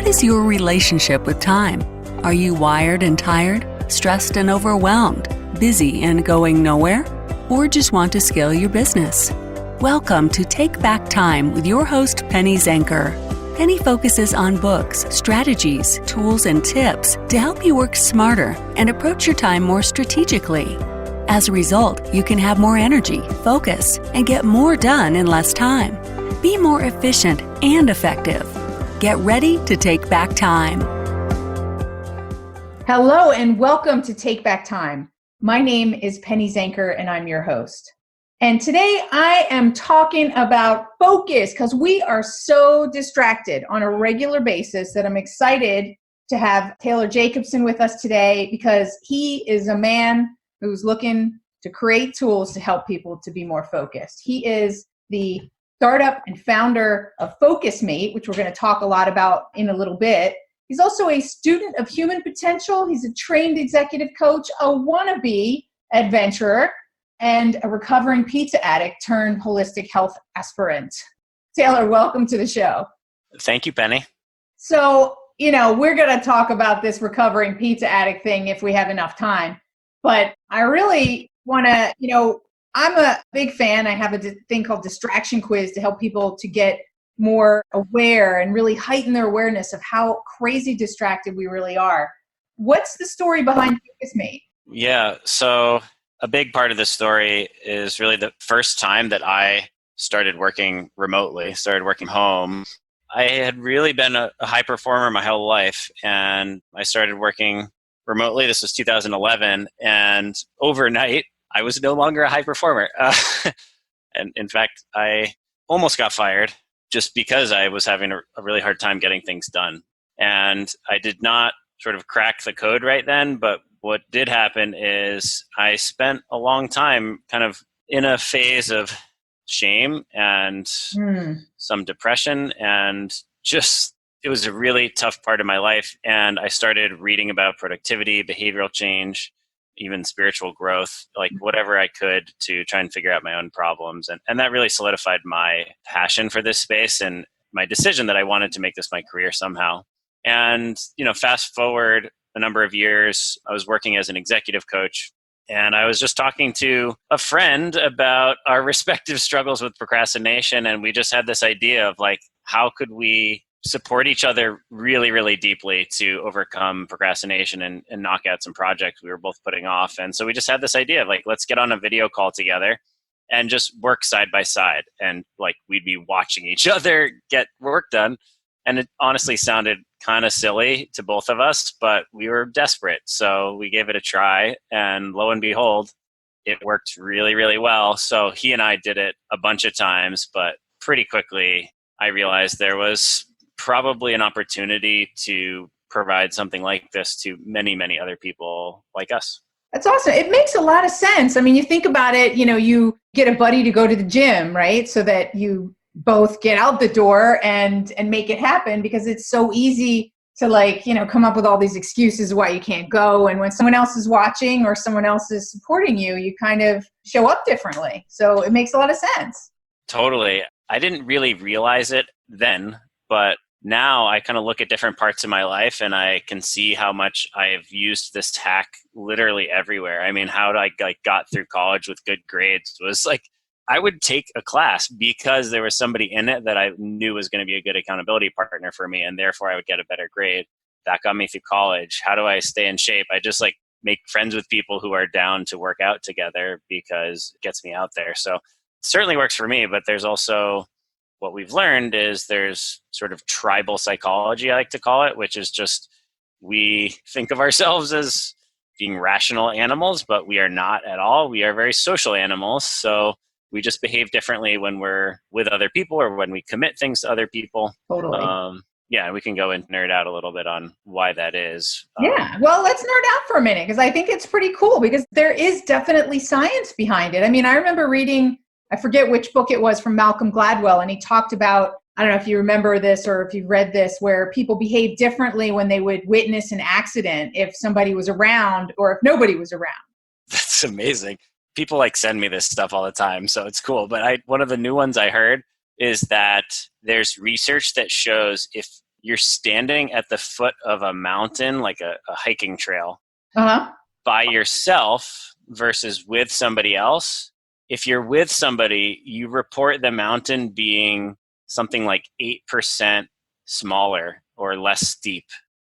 is your relationship with time? Are you wired and tired, stressed and overwhelmed, busy and going nowhere? Or just want to scale your business? Welcome to Take Back Time with your host, Penny Zenker. Penny focuses on books, strategies, tools, and tips to help you work smarter and approach your time more strategically. As a result, you can have more energy, focus, and get more done in less time. Be more efficient and effective. Get ready to take back time. Hello and welcome to Take Back Time. My name is Penny Zenker and I'm your host. And today I am talking about focus because we are so distracted on a regular basis that I'm excited to have Taylor Jacobson with us today because he is a man who's looking to create tools to help people to be more focused. He is the startup and founder of Focusmate, which we're going to talk a lot about in a little bit. He's also a student of human potential. He's a trained executive coach, a wannabe adventurer, and a recovering pizza addict turned holistic health aspirant. Taylor, welcome to the show. Thank you, Penny. So, we're going to talk about this recovering pizza addict thing if we have enough time. But I really want to, I'm a big fan. I have a thing called Distraction Quiz to help people to get more aware and really heighten their awareness of how crazy distracted we really are. What's the story behind Focusmate? Yeah, so a big part of the story is really the first time that I started working remotely, started working home. I had really been a high performer my whole life, and I started working remotely. This was 2011, and overnight, I was no longer a high performer. And in fact, I almost got fired just because I was having a really hard time getting things done. And I did not sort of crack the code right then, but what did happen is I spent a long time kind of in a phase of shame and some depression, and just it was a really tough part of my life. And I started reading about productivity, behavioral change, even spiritual growth, like whatever I could to try and figure out my own problems. And that really solidified my passion for this space and my decision that I wanted to make this my career somehow. And, fast forward a number of years, I was working as an executive coach, and I was just talking to a friend about our respective struggles with procrastination. And we just had this idea of like, how could we support each other really, really deeply to overcome procrastination and knock out some projects we were both putting off. And so we just had this idea of like, let's get on a video call together and just work side by side. And like, we'd be watching each other get work done. And it honestly sounded kind of silly to both of us, but we were desperate. So we gave it a try, and lo and behold, it worked really, really well. So he and I did it a bunch of times, but pretty quickly I realized there was probably an opportunity to provide something like this to many, many other people like us. That's awesome. It makes a lot of sense. I mean, you think about it, you get a buddy to go to the gym, right? So that you both get out the door and make it happen, because it's so easy to come up with all these excuses why you can't go. And when someone else is watching or someone else is supporting you, you kind of show up differently. So it makes a lot of sense. Totally. I didn't really realize it then, but now I kind of look at different parts of my life and I can see how much I've used this hack literally everywhere. I mean, how I got through college with good grades was like, I would take a class because there was somebody in it that I knew was going to be a good accountability partner for me, and therefore I would get a better grade. That got me through college. How do I stay in shape? I just make friends with people who are down to work out together because it gets me out there. So it certainly works for me, but there's also what we've learned is there's sort of tribal psychology, I like to call it, which is just we think of ourselves as being rational animals, but we are not at all. We are very social animals. So we just behave differently when we're with other people or when we commit things to other people. Totally. We can go and nerd out a little bit on why that is. Yeah. Well, let's nerd out for a minute because I think it's pretty cool because there is definitely science behind it. I mean, I remember reading, I forget which book it was, from Malcolm Gladwell, and he talked about, I don't know if you remember this or if you've read this, where people behave differently when they would witness an accident if somebody was around or if nobody was around. That's amazing. People send me this stuff all the time, so it's cool. But one of the new ones I heard is that there's research that shows if you're standing at the foot of a mountain, like a hiking trail, Uh-huh. by yourself versus with somebody else. If you're with somebody, you report the mountain being something like 8% smaller or less steep.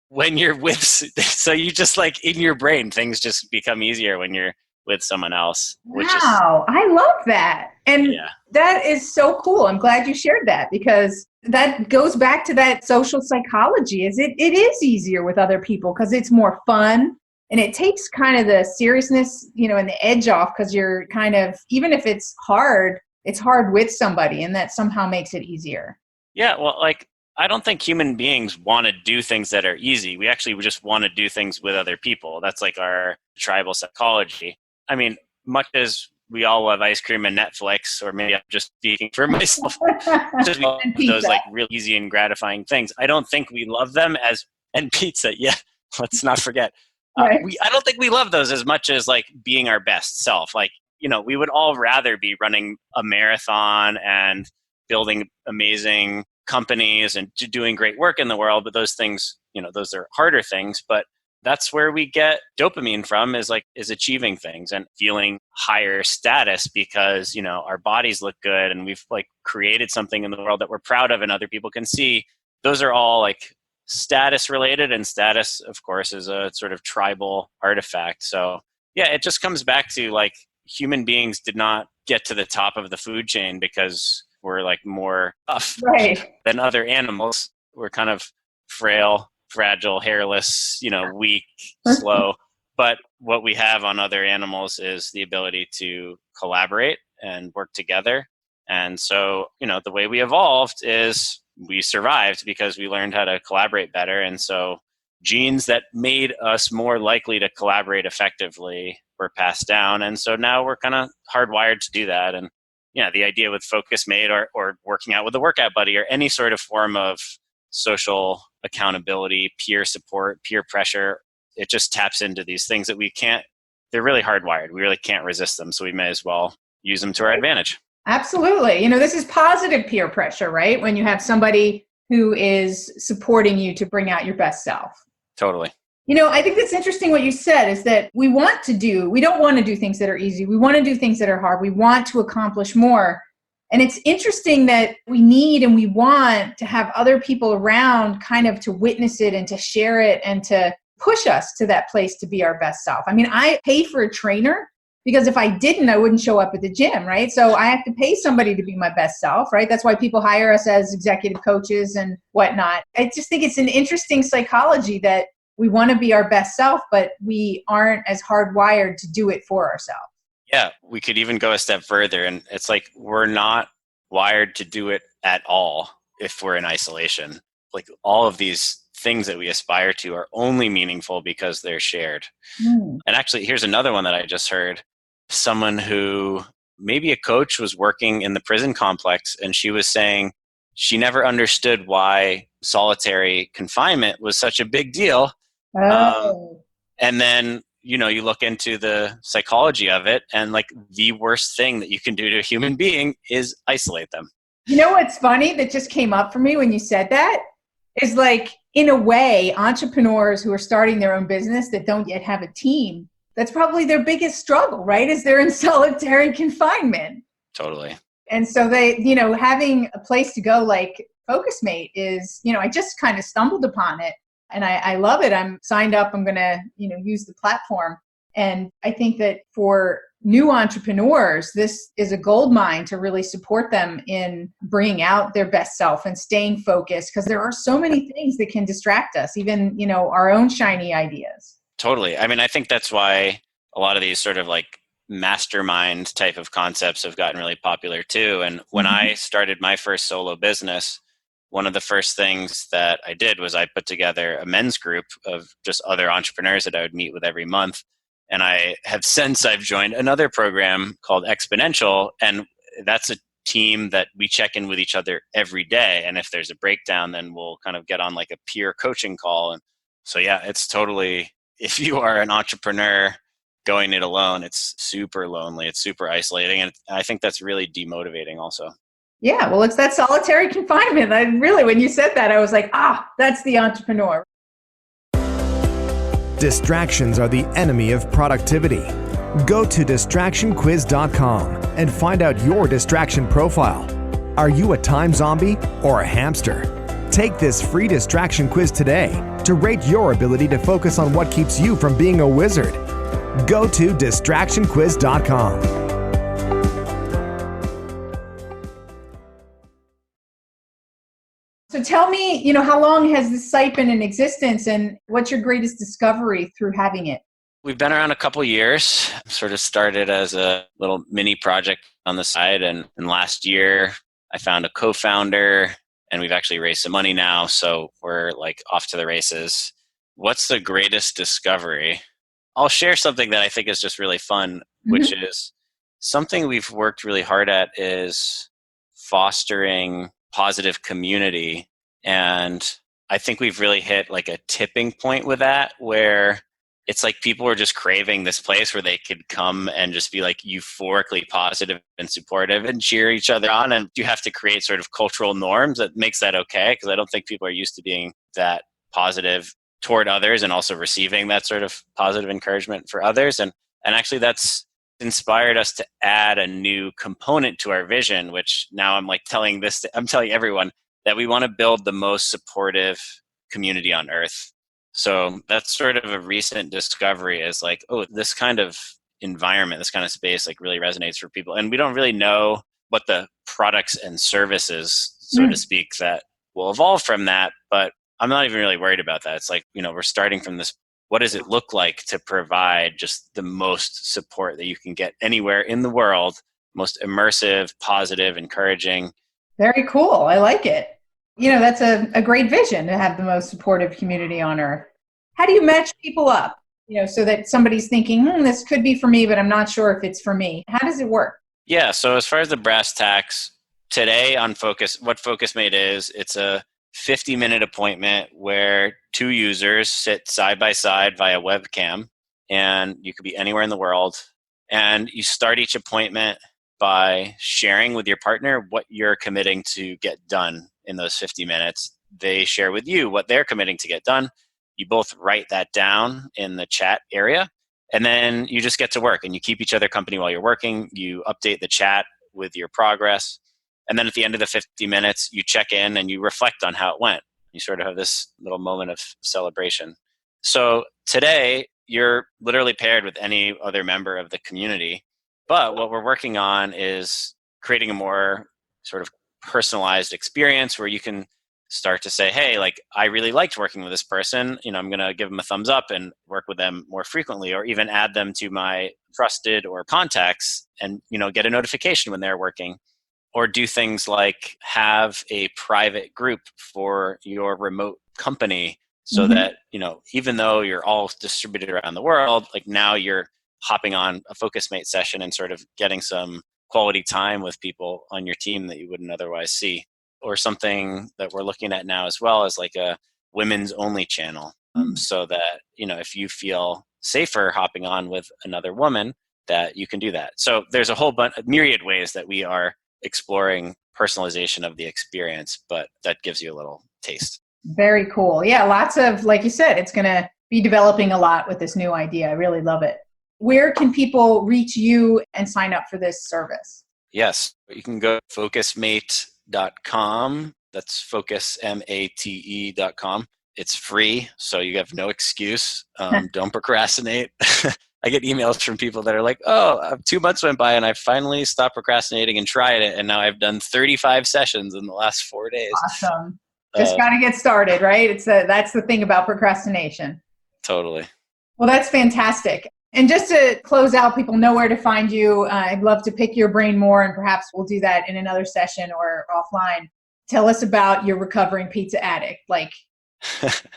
When you're with, so you just like in your brain, things just become easier when you're with someone else, which is, Wow, I love that. And yeah. that is so cool. I'm glad you shared that because that goes back to that social psychology. It is easier with other people because it's more fun and it takes kind of the seriousness, and the edge off because you're kind of, even if it's hard with somebody and that somehow makes it easier. Yeah, well, like, I don't think human beings want to do things that are easy. We actually just want to do things with other people. That's like our tribal psychology. I mean, much as we all love ice cream and Netflix, or maybe I'm just speaking for myself, just love those like real easy and gratifying things. I don't think we love them and pizza. Yeah, let's not forget. Right. I don't think we love those as much as like being our best self. Like, we would all rather be running a marathon and building amazing companies and doing great work in the world. But those things, those are harder things. But that's where we get dopamine from, is achieving things and feeling higher status because, our bodies look good and we've like created something in the world that we're proud of and other people can see. Those are all like status related, and status, of course, is a sort of tribal artifact. So yeah, it just comes back to like human beings did not get to the top of the food chain because we're like more tough than other animals. We're kind of frail, fragile, hairless, weak, slow. But what we have on other animals is the ability to collaborate and work together. And so, the way we evolved is we survived because we learned how to collaborate better. And so genes that made us more likely to collaborate effectively were passed down. And so now we're kind of hardwired to do that. And the idea with Focusmate or working out with a workout buddy or any sort of form of social accountability, peer support, peer pressure, it just taps into these things that they're really hardwired. We really can't resist them. So we may as well use them to our advantage. Absolutely. This is positive peer pressure, right? When you have somebody who is supporting you to bring out your best self. Totally. I think that's interesting what you said is that we don't want to do things that are easy. We want to do things that are hard. We want to accomplish more. And it's interesting that we need and we want to have other people around kind of to witness it and to share it and to push us to that place to be our best self. I mean, I pay for a trainer because if I didn't, I wouldn't show up at the gym, right? So I have to pay somebody to be my best self, right? That's why people hire us as executive coaches and whatnot. I just think it's an interesting psychology that we want to be our best self, but we aren't as hardwired to do it for ourselves. Yeah, we could even go a step further. And it's like we're not wired to do it at all if we're in isolation. Like all of these things that we aspire to are only meaningful because they're shared. And actually, here's another one that I just heard. Someone who, maybe a coach, was working in the prison complex, and she was saying she never understood why solitary confinement was such a big deal. And then, you look into the psychology of it, and like the worst thing that you can do to a human being is isolate them. What's funny that just came up for me when you said that is like, in a way, entrepreneurs who are starting their own business that don't yet have a team, that's probably their biggest struggle, right? Is they're in solitary confinement. Totally. And so they, having a place to go like Focusmate is, I just kind of stumbled upon it and I love it. I'm signed up. I'm going to, use the platform. And I think that for new entrepreneurs, this is a gold mine to really support them in bringing out their best self and staying focused, because there are so many things that can distract us, even, our own shiny ideas. Totally. I mean, I think that's why a lot of these sort of like mastermind type of concepts have gotten really popular too. And when I started my first solo business, one of the first things that I did was I put together a men's group of just other entrepreneurs that I would meet with every month. And I've joined another program called Exponential. And that's a team that we check in with each other every day. And if there's a breakdown, then we'll kind of get on like a peer coaching call. And so, yeah, it's totally, if you are an entrepreneur going it alone, it's super lonely. It's super isolating. And I think that's really demotivating also. Yeah, well, it's that solitary confinement. I really, when you said that, I was like, that's the entrepreneur. Distractions are the enemy of productivity. Go to distractionquiz.com and find out your distraction profile. Are you a time zombie or a hamster? Take this free distraction quiz today to rate your ability to focus on what keeps you from being a wizard. Go to distractionquiz.com. So tell me, how long has this site been in existence and what's your greatest discovery through having it? We've been around a couple years, sort of started as a little mini project on the side. And last year I found a co-founder and we've actually raised some money now. So we're like off to the races. What's the greatest discovery? I'll share something that I think is just really fun, which is something we've worked really hard at is fostering positive community. And I think we've really hit like a tipping point with that where it's like people are just craving this place where they could come and just be like euphorically positive and supportive and cheer each other on. And you have to create sort of cultural norms that makes that okay. Because I don't think people are used to being that positive toward others and also receiving that sort of positive encouragement for others. And actually that's inspired us to add a new component to our vision, which now I'm like I'm telling everyone that we want to build the most supportive community on earth. So that's sort of a recent discovery is like, this kind of environment, this kind of space like really resonates for people. And we don't really know what the products and services, so to speak, that will evolve from that. But I'm not even really worried about that. It's like, we're starting from this. What does it look like to provide just the most support that you can get anywhere in the world, most immersive, positive, encouraging? Very cool. I like it. That's a great vision to have the most supportive community on earth. How do you match people up, so that somebody's thinking, this could be for me, but I'm not sure if it's for me. How does it work? Yeah. So as far as the brass tacks, today on what Focusmate is, it's a 50-minute appointment where two users sit side by side via webcam, and you could be anywhere in the world. And you start each appointment by sharing with your partner what you're committing to get done in those 50 minutes. They share with you what they're committing to get done. You both write that down in the chat area, and then you just get to work and you keep each other company while you're working. You update the chat with your progress. And then at the end of the 50 minutes, you check in and you reflect on how it went. You sort of have this little moment of celebration. So today, you're literally paired with any other member of the community. But what we're working on is creating a more sort of personalized experience where you can start to say, hey, like, I really liked working with this person. I'm going to give them a thumbs up and work with them more frequently, or even add them to my trusted or contacts and, get a notification when they're working. Or do things like have a private group for your remote company so that, even though you're all distributed around the world, like now you're hopping on a Focusmate session and sort of getting some quality time with people on your team that you wouldn't otherwise see. Or something that we're looking at now as well as like a women's only channel. So that, if you feel safer hopping on with another woman, that you can do that. So there's a whole myriad ways that we are exploring personalization of the experience, but that gives you a little taste. Very cool. Yeah, lots of, like you said, it's going to be developing a lot with this new idea. I really love it. Where can people reach you and sign up for this service? Yes, you can go to focusmate.com. That's focusmate.com. It's free, so you have no excuse. Don't procrastinate. I get emails from people that are like, 2 months went by and I finally stopped procrastinating and tried it. And now I've done 35 sessions in the last 4 days. Awesome. Just got to get started, right? That's the thing about procrastination. Totally. Well, that's fantastic. And just to close out, people know where to find you. I'd love to pick your brain more, and perhaps we'll do that in another session or offline. Tell us about your recovering pizza addict. Like,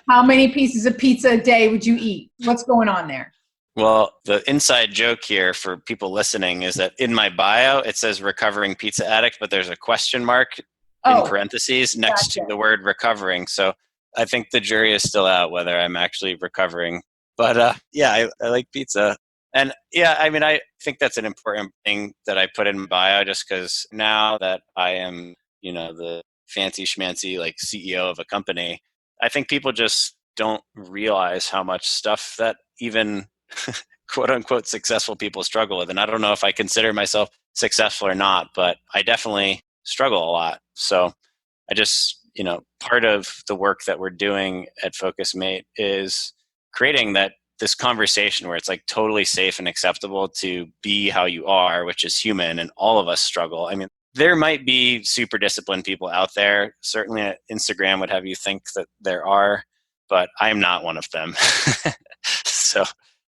how many pieces of pizza a day would you eat? What's going on there? Well, the inside joke here for people listening is that in my bio, it says recovering pizza addict, but there's a question mark in parentheses next to the word recovering. So I think the jury is still out whether I'm actually recovering. But I like pizza. And yeah, I mean, I think that's an important thing that I put in my bio, just because now that I am, the fancy schmancy like CEO of a company, I think people just don't realize how much stuff that even quote unquote successful people struggle with. And I don't know if I consider myself successful or not, but I definitely struggle a lot. So I just, part of the work that we're doing at Focusmate is creating this conversation where it's like totally safe and acceptable to be how you are, which is human, and all of us struggle. I mean, there might be super disciplined people out there. Certainly Instagram would have you think that there are, but I'm not one of them. So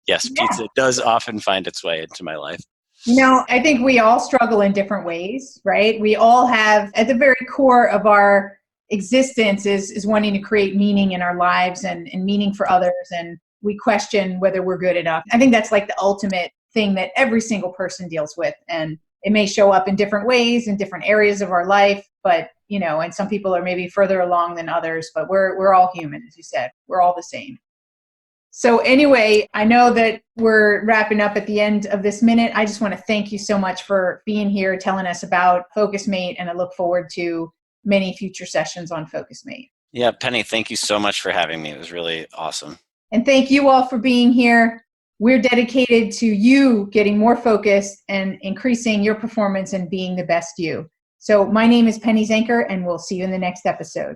yes, pizza does often find its way into my life. I think we all struggle in different ways, right? We all have, at the very core of our existence is wanting to create meaning in our lives and meaning for others. And we question whether we're good enough. I think that's like the ultimate thing that every single person deals with. And it may show up in different ways in different areas of our life, but, and some people are maybe further along than others, but we're all human, as you said. We're all the same. So anyway, I know that we're wrapping up at the end of this minute. I just want to thank you so much for being here, telling us about Focusmate, and I look forward to many future sessions on Focusmate. Yeah, Penny, thank you so much for having me. It was really awesome. And thank you all for being here. We're dedicated to you getting more focused and increasing your performance and being the best you. So my name is Penny Zanker, and we'll see you in the next episode.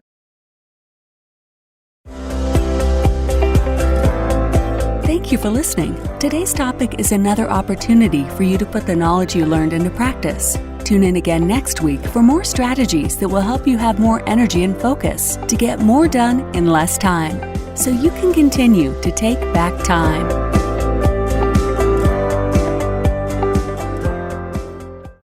Thank you for listening. Today's topic is another opportunity for you to put the knowledge you learned into practice. Tune in again next week for more strategies that will help you have more energy and focus to get more done in less time, so you can continue to take back time.